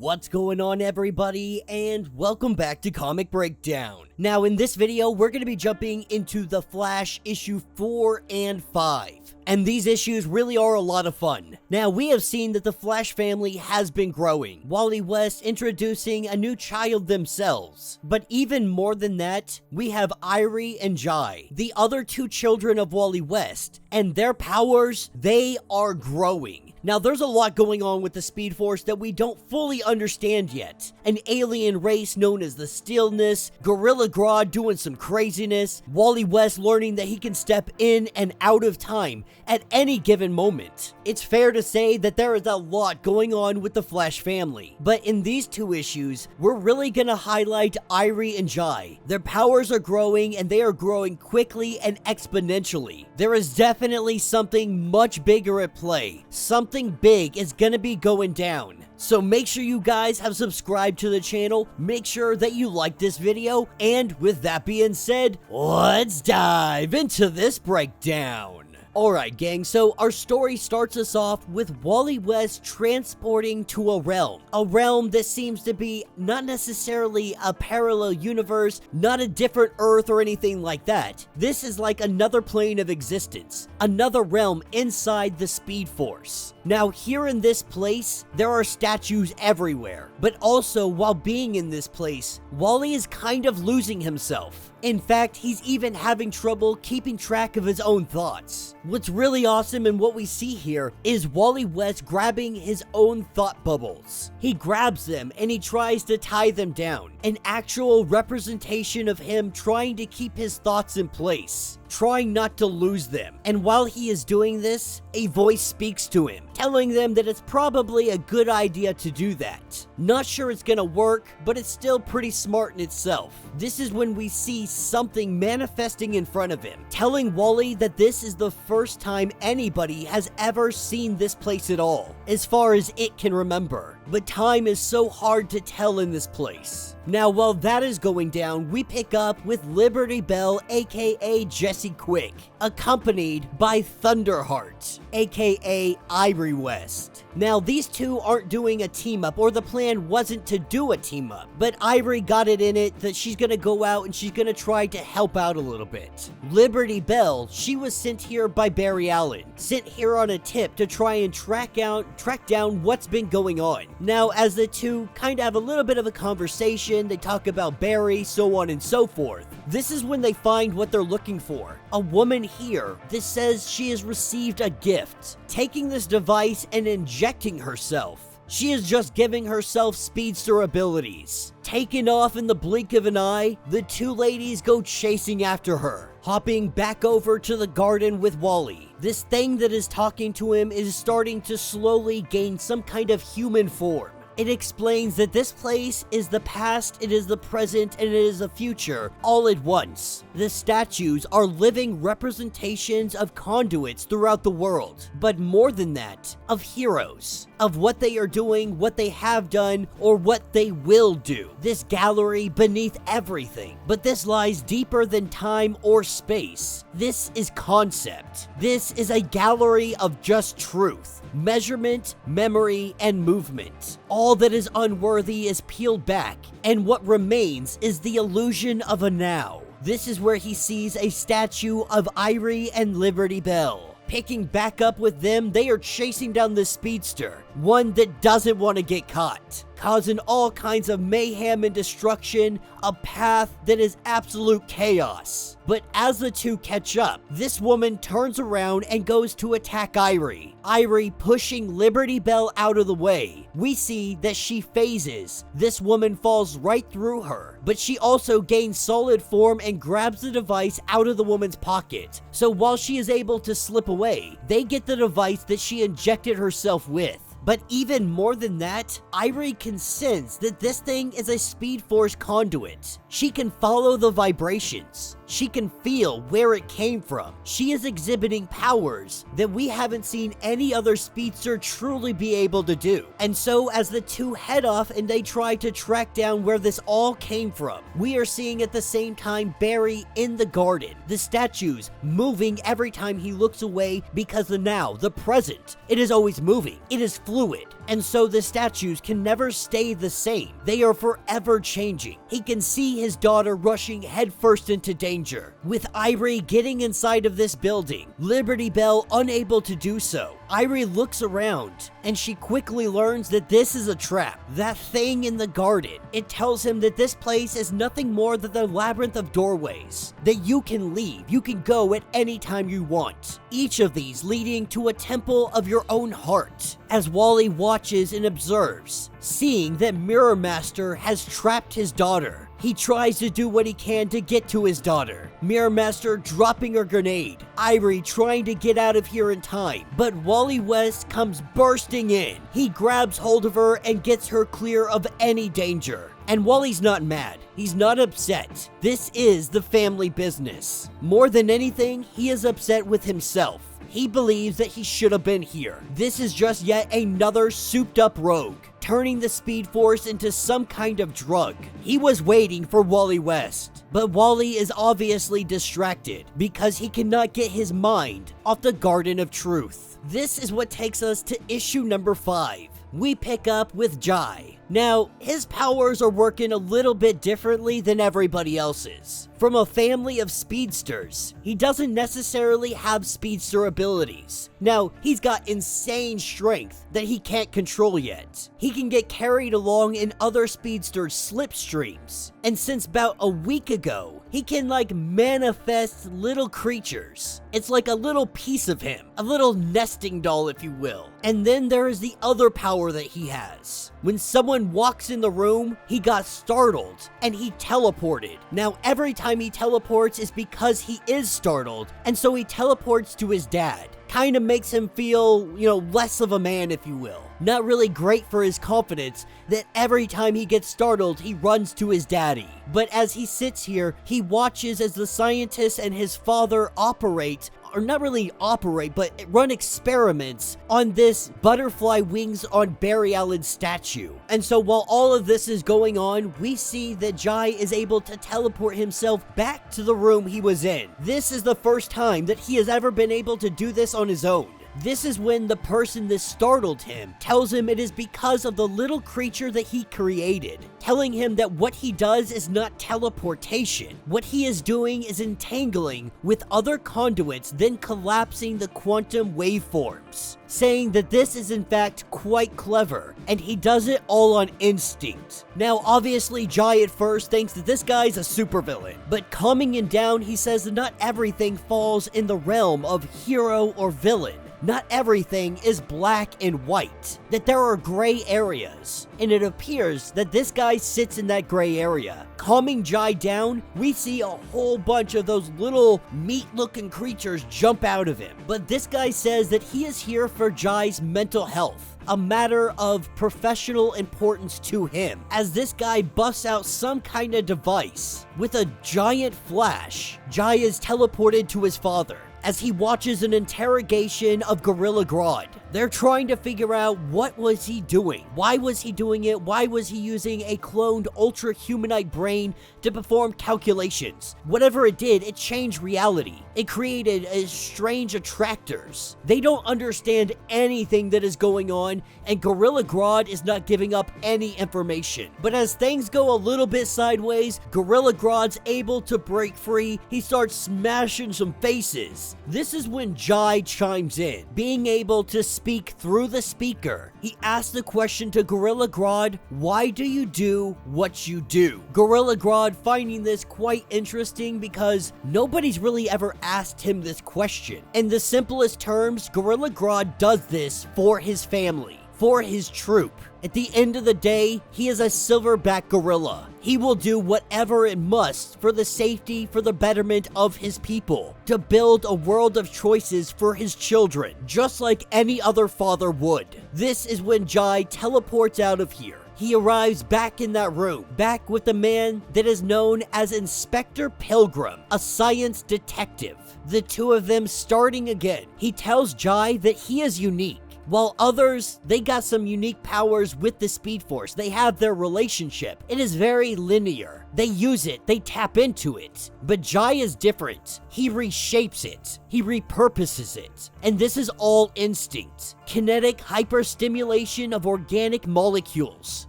What's going on, everybody, and welcome back to Comic Breakdown. Now, in this video, we're going to be jumping into The Flash issue 4 and 5. And these issues really are a lot of fun. Now, we have seen that the Flash family has been growing. Wally West introducing a new child themselves. But even more than that, we have Irie and Jai, the other two children of Wally West, and their powers, they are growing. Now, there's a lot going on with the Speed Force that we don't fully understand yet. An alien race known as the Stillness, Gorilla Grodd doing some craziness, Wally West learning that he can step in and out of time at any given moment. It's fair to say that there is a lot going on with the Flash family. But in these two issues, we're really gonna highlight Irie and Jai. Their powers are growing, and they are growing quickly and exponentially. There is definitely something much bigger at play. Something big is gonna be going down. So make sure you guys have subscribed to the channel, make sure that you like this video, and with that being said, let's dive into this breakdown. Alright gang, so our story starts us off with Wally West transporting to a realm that seems to be not necessarily a parallel universe, not a different Earth or anything like that. This is like another plane of existence, another realm inside the Speed Force. Now here in this place, there are statues everywhere, but also while being in this place, Wally is kind of losing himself. In fact, he's even having trouble keeping track of his own thoughts. What's really awesome and what we see here is Wally West grabbing his own thought bubbles. He grabs them and he tries to tie them down. An actual representation of him trying to keep his thoughts in place, trying not to lose them. And while he is doing this, a voice speaks to him, telling them that it's probably a good idea to do that. Not sure it's gonna work, but it's still pretty smart in itself. This is when we see something manifesting in front of him, telling Wally that this is the first time anybody has ever seen this place at all, as far as it can remember. But time is so hard to tell in this place. Now, while that is going down, we pick up with Liberty Bell, aka Jesse Quick, accompanied by Thunderheart, aka Irie West. Now, these two aren't doing a team-up, or the plan wasn't to do a team-up, but Irie got it in it that she's gonna go out and she's gonna try to help out a little bit. Liberty Bell, she was sent here by Barry Allen, sent here on a tip to try and track down what's been going on. Now, as the two kind of have a little bit of a conversation, they talk about Barry, so on and so forth. This is when they find what they're looking for. A woman here that says she has received a gift, taking this device and injecting herself. She is just giving herself speedster abilities. Taken off in the blink of an eye, the two ladies go chasing after her, hopping back over to the garden with Wally. This thing that is talking to him is starting to slowly gain some kind of human form. It explains that this place is the past, it is the present, and it is the future, all at once. The statues are living representations of conduits throughout the world, but more than that, of heroes, of what they are doing, what they have done, or what they will do. This gallery beneath everything, but this lies deeper than time or space. This is concept. This is a gallery of just truth, measurement, memory, and movement. All that is unworthy is peeled back, and what remains is the illusion of a now. This is where he sees a statue of Irie and Liberty Bell. Picking back up with them, they are chasing down the speedster, one that doesn't want to get caught, causing all kinds of mayhem and destruction, a path that is absolute chaos. But as the two catch up, this woman turns around and goes to attack Irie. Irie pushing Liberty Bell out of the way. We see that she phases. This woman falls right through her, but she also gains solid form and grabs the device out of the woman's pocket. So while she is able to slip away, they get the device that she injected herself with. But even more than that, Irie can sense that this thing is a Speed Force conduit. She can follow the vibrations. She can feel where it came from. She is exhibiting powers that we haven't seen any other speedster truly be able to do. And so as the two head off and they try to track down where this all came from, we are seeing at the same time Barry in the garden. The statues moving every time he looks away because the now, the present, it is always moving. It is fluid. and so the statues can never stay the same. They are forever changing. He can see his daughter rushing headfirst into danger, with Irie getting inside of this building, Liberty Bell unable to do so. Irie looks around, and she quickly learns that this is a trap. That thing in the garden. It tells him that this place is nothing more than the labyrinth of doorways, that you can leave, you can go at any time you want, each of these leading to a temple of your own heart. As Wally watches and observes, seeing that Mirror Master has trapped his daughter, he tries to do what he can to get to his daughter. Mirror Master dropping her grenade, Irie trying to get out of here in time, but Wally West comes bursting in. He grabs hold of her and gets her clear of any danger. And Wally's not mad, he's not upset. This is the family business. More than anything, he is upset with himself. He believes that he should have been here. This is just yet another souped up rogue, turning the Speed Force into some kind of drug. He was waiting for Wally West, but Wally is obviously distracted because he cannot get his mind off the Garden of Truth. This is what takes us to issue number 5. We pick up with Jai. Now, his powers are working a little bit differently than everybody else's. From a family of speedsters, he doesn't necessarily have speedster abilities. Now, he's got insane strength that he can't control yet. He can get carried along in other speedsters' slipstreams. And since about a week ago, he can manifest little creatures. It's like a little piece of him, a little nesting doll if you will. And then there is the other power that he has. When someone walks in the room, he got startled and he teleported. Now every time he teleports is because he is startled, and so he teleports to his dad. Kind of makes him feel, less of a man if you will. Not really great for his confidence that every time he gets startled, he runs to his daddy. But as he sits here, he watches as the scientist and his father operate, or not really operate, but run experiments on this butterfly wings on Barry Allen statue. And so while all of this is going on, we see that Jai is able to teleport himself back to the room he was in. This is the first time that he has ever been able to do this on his own. This is when the person that startled him tells him it is because of the little creature that he created, telling him that what he does is not teleportation. What he is doing is entangling with other conduits, then collapsing the quantum waveforms, saying that this is in fact quite clever, and he does it all on instinct. Now obviously Jai at first thinks that this guy's a supervillain, but calming him down, he says that not everything falls in the realm of hero or villain. Not everything is black and white, that there are gray areas, and it appears that this guy sits in that gray area. Calming Jai down, we see a whole bunch of those little meat-looking creatures jump out of him. But this guy says that he is here for Jai's mental health, a matter of professional importance to him, as this guy busts out some kind of device. With a giant flash, Jai is teleported to his father, as he watches an interrogation of Gorilla Grodd. They're trying to figure out what was he doing? Why was he doing it? Why was he using a cloned ultra-humanite brain to perform calculations? Whatever it did, it changed reality. It created strange attractors. They don't understand anything that is going on, and Gorilla Grodd is not giving up any information. But as things go a little bit sideways, Gorilla Grodd's able to break free. He starts smashing some faces. This is when Jai chimes in, being able to speak through the speaker. He asks the question to Gorilla Grodd, why do you do what you do? Gorilla Grodd finding this quite interesting because nobody's really ever asked him this question. In the simplest terms, Gorilla Grodd does this for his family, for his troop. At the end of the day, he is a silverback gorilla. He will do whatever it must for the safety, for the betterment of his people, to build a world of choices for his children, just like any other father would. This is when Jai teleports out of here. He arrives back in that room, back with the man that is known as Inspector Pilgrim, a science detective. The two of them starting again. He tells Jai that he is unique. while others, they got some unique powers with the Speed Force. They have their relationship. It is very linear. They use it, they tap into it. But Jai is different. He reshapes it. He repurposes it. And this is all instinct. Kinetic hyperstimulation of organic molecules.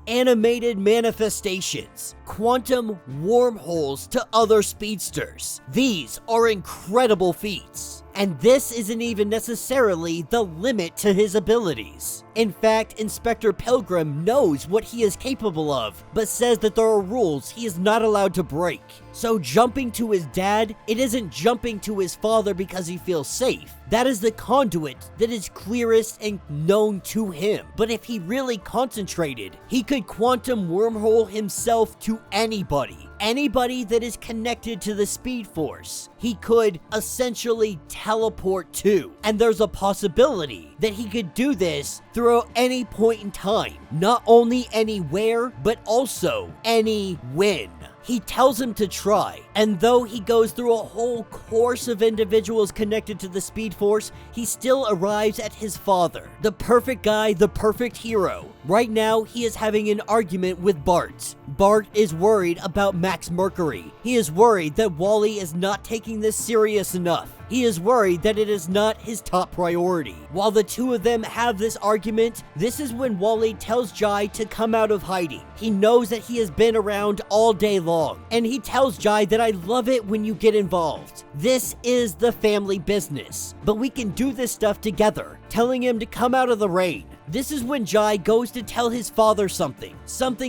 Animated manifestations. Quantum wormholes to other speedsters. These are incredible feats. And this isn't even necessarily the limit to his abilities. In fact, Inspector Pilgrim knows what he is capable of, but says that there are rules he is not allowed to break. So jumping to his dad, it isn't jumping to his father because he feels safe. That is the conduit that is clearest and known to him. But if he really concentrated, he could quantum wormhole himself to anybody. Anybody that is connected to the Speed Force, he could essentially teleport to. And there's a possibility that he could do this through any point in time. Not only anywhere, but also any when. He tells him to try, and though he goes through a whole course of individuals connected to the Speed Force, he still arrives at his father. The perfect guy, the perfect hero. Right now, he is having an argument with Bart. Bart is worried about Max Mercury. He is worried that Wally is not taking this serious enough. He is worried that it is not his top priority. While the two of them have this argument, this is when Wally tells Jai to come out of hiding. He knows that he has been around all day long, and he tells Jai that I love it when you get involved. This is the family business, but we can do this stuff together, telling him to come out of the rain. This is when Jai goes to tell his father something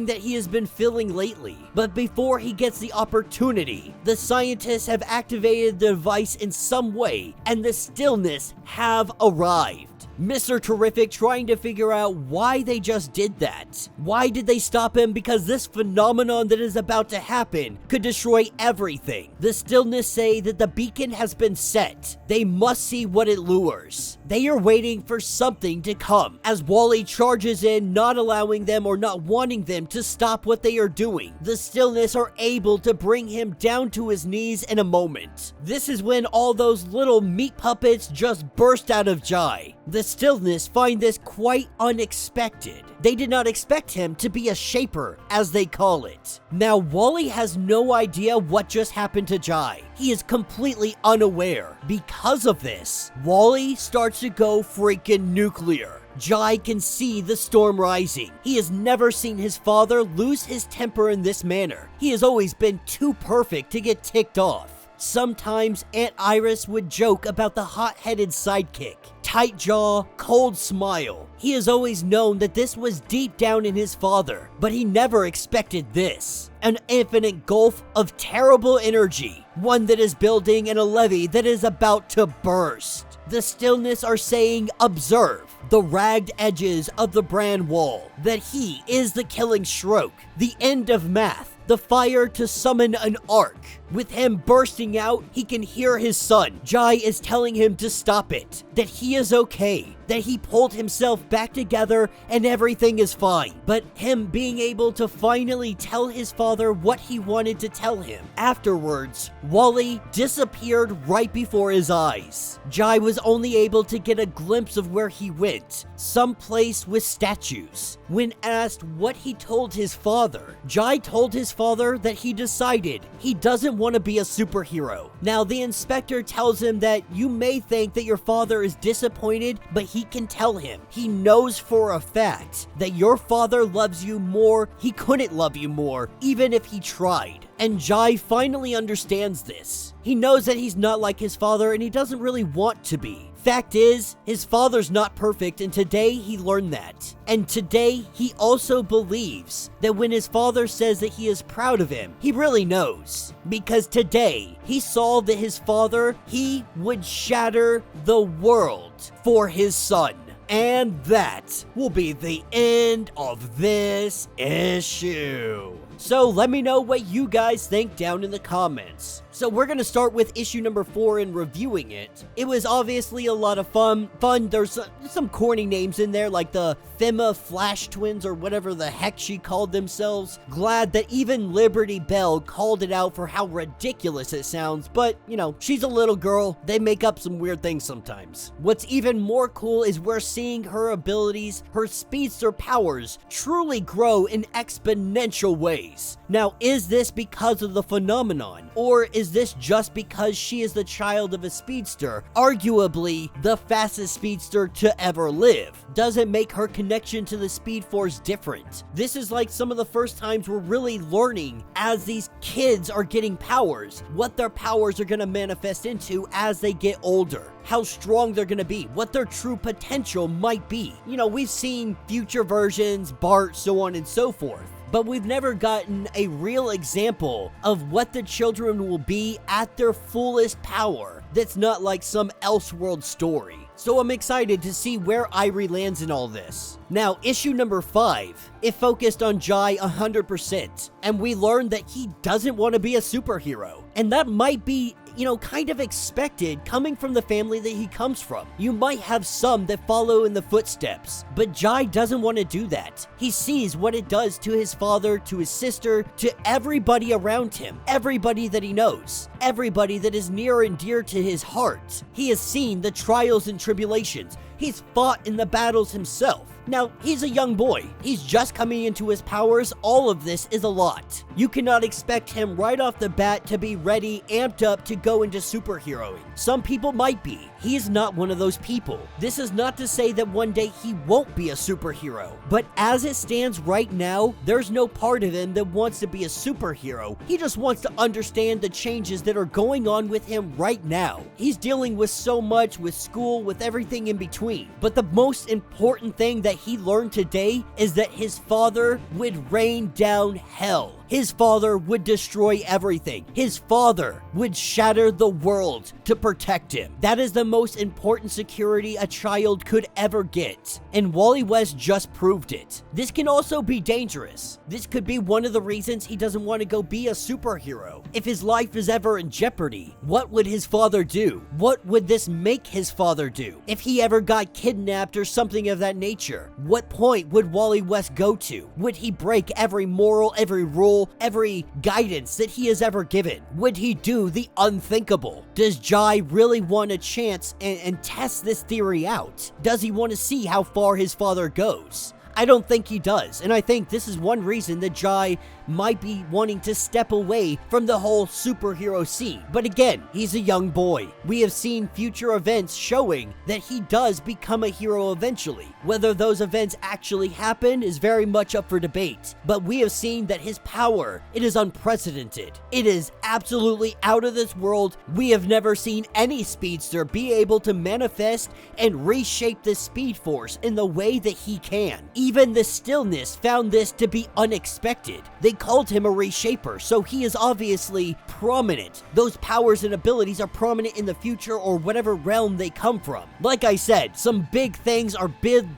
that he has been feeling lately. But before he gets the opportunity, the scientists have activated the device in some way, and the stillness have arrived. Mr. Terrific trying to figure out why they just did that. Why did they stop him? Because this phenomenon that is about to happen could destroy everything. The stillness say that the beacon has been set. They must see what it lures. They are waiting for something to come as Wally charges in, not allowing them or not wanting them to stop what they are doing. The stillness are able to bring him down to his knees in a moment. This is when all those little meat puppets just burst out of Jai. The stillness find this quite unexpected. They did not expect him to be a shaper, as they call it. Now, Wally has no idea what just happened to Jai. He is completely unaware. Because of this, Wally starts to go freaking nuclear. Jai can see the storm rising. He has never seen his father lose his temper in this manner. He has always been too perfect to get ticked off. Sometimes Aunt Iris would joke about the hot-headed sidekick. Tight jaw, cold smile. He has always known that this was deep down in his father, but he never expected this. An infinite gulf of terrible energy, one that is building in a levee that is about to burst. The stillness are saying, observe the ragged edges of the brand wall, that he is the killing stroke, the end of math. The fire to summon an arc. With him bursting out, he can hear his son. Jai is telling him to stop it, that he is okay, that he pulled himself back together and everything is fine. But him being able to finally tell his father what he wanted to tell him. Afterwards, Wally disappeared right before his eyes. Jai was only able to get a glimpse of where he went, someplace with statues. When asked what he told his father, Jai told his father that he decided he doesn't want to be a superhero. Now, the inspector tells him that you may think that your father is disappointed, but he can tell him. He knows for a fact that your father loves you more. He couldn't love you more, even if he tried. And Jai finally understands this. He knows that he's not like his father and he doesn't really want to be. Fact is, his father's not perfect, and today he learned that. And today, he also believes that when his father says that he is proud of him, he really knows. Because today, he saw that his father, he would shatter the world for his son. And that will be the end of this issue. So let me know what you guys think down in the comments. So we're gonna start with issue number 4 and reviewing it. It was obviously a lot of fun. There's some corny names in there, like the Fema Flash Twins or whatever the heck she called themselves. Glad that even Liberty Bell called it out for how ridiculous it sounds, but you know, she's a little girl. They make up some weird things sometimes. What's even more cool is we're seeing her abilities, her speedster powers, truly grow in exponential ways. Now, is this because of the phenomenon, or is this just because she is the child of a speedster, arguably the fastest speedster to ever live? Does it make her connection to the Speed Force different? This is like some of the first times we're really learning as these kids are getting powers, what their powers are going to manifest into as they get older, how strong they're going to be, what their true potential might be. You know, we've seen future versions, Bart, so on and so forth, but we've never gotten a real example of what the children will be at their fullest power that's not like some Elseworld story. So I'm excited to see where Irie lands in all this. Now, issue number 5, it focused on Jai 100%, and we learned that he doesn't want to be a superhero. And that might be, you know, kind of expected coming from the family that he comes from. You might have some that follow in the footsteps, but Jai doesn't want to do that. He sees what it does to his father, to his sister, to everybody around him, everybody that he knows, everybody that is near and dear to his heart. He has seen the trials and tribulations. He's fought in the battles himself. Now, he's a young boy. He's just coming into his powers. All of this is a lot. You cannot expect him right off the bat to be ready, amped up to go into superheroing. Some people might be. He's not one of those people. This is not to say that one day he won't be a superhero, but as it stands right now, there's no part of him that wants to be a superhero. He just wants to understand the changes that are going on with him right now. He's dealing with so much, with school, with everything in between. But the most important thing that he learned today is that his father would rain down hell. His father would destroy everything. His father would shatter the world to protect him. That is the most important security a child could ever get. And Wally West just proved it. This can also be dangerous. This could be one of the reasons he doesn't want to go be a superhero. If his life is ever in jeopardy, what would his father do? What would this make his father do? If he ever got kidnapped or something of that nature, what point would Wally West go to? Would he break every moral, every rule, every guidance that he has ever given? Would he do the unthinkable? Does Jai really want a chance and test this theory out? Does he want to see how far his father goes? I don't think he does, and I think this is one reason that Jai might be wanting to step away from the whole superhero scene. But again, he's a young boy. We have seen future events showing that he does become a hero eventually. Whether those events actually happen is very much up for debate, but we have seen that his power, it is unprecedented. It is absolutely out of this world. We have never seen any speedster be able to manifest and reshape the Speed Force in the way that he can. Even the Stillness found this to be unexpected. They called him a reshaper, so he is obviously prominent. Those powers and abilities are prominent in the future or whatever realm they come from. Like I said, some big things are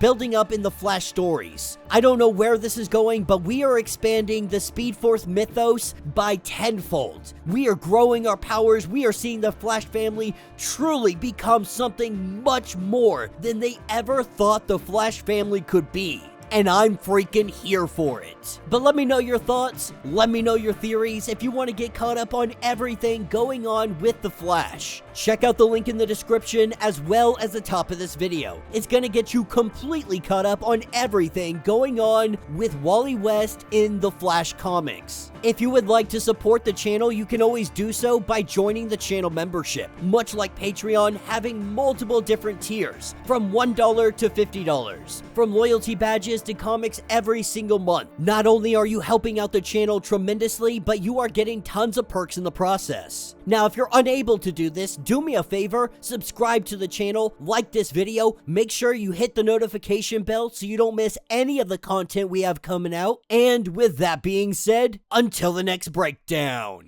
building up in the Flash stories. I don't know where this is going, but we are expanding the Speed Force mythos by tenfold. We are growing our powers. We are seeing the Flash family truly become something much more than they ever thought the Flash family could be. And I'm freaking here for it. But let me know your thoughts, let me know your theories if you want to get caught up on everything going on with The Flash. Check out the link in the description as well as the top of this video. It's gonna get you completely caught up on everything going on with Wally West in The Flash comics. If you would like to support the channel, you can always do so by joining the channel membership. Much like Patreon, having multiple different tiers, from $1 to $50, from loyalty badges to comics every single month. Not only are you helping out the channel tremendously, but you are getting tons of perks in the process. Now, if you're unable to do this, do me a favor, subscribe to the channel, like this video, make sure you hit the notification bell so you don't miss any of the content we have coming out. And with that being said, until the next breakdown.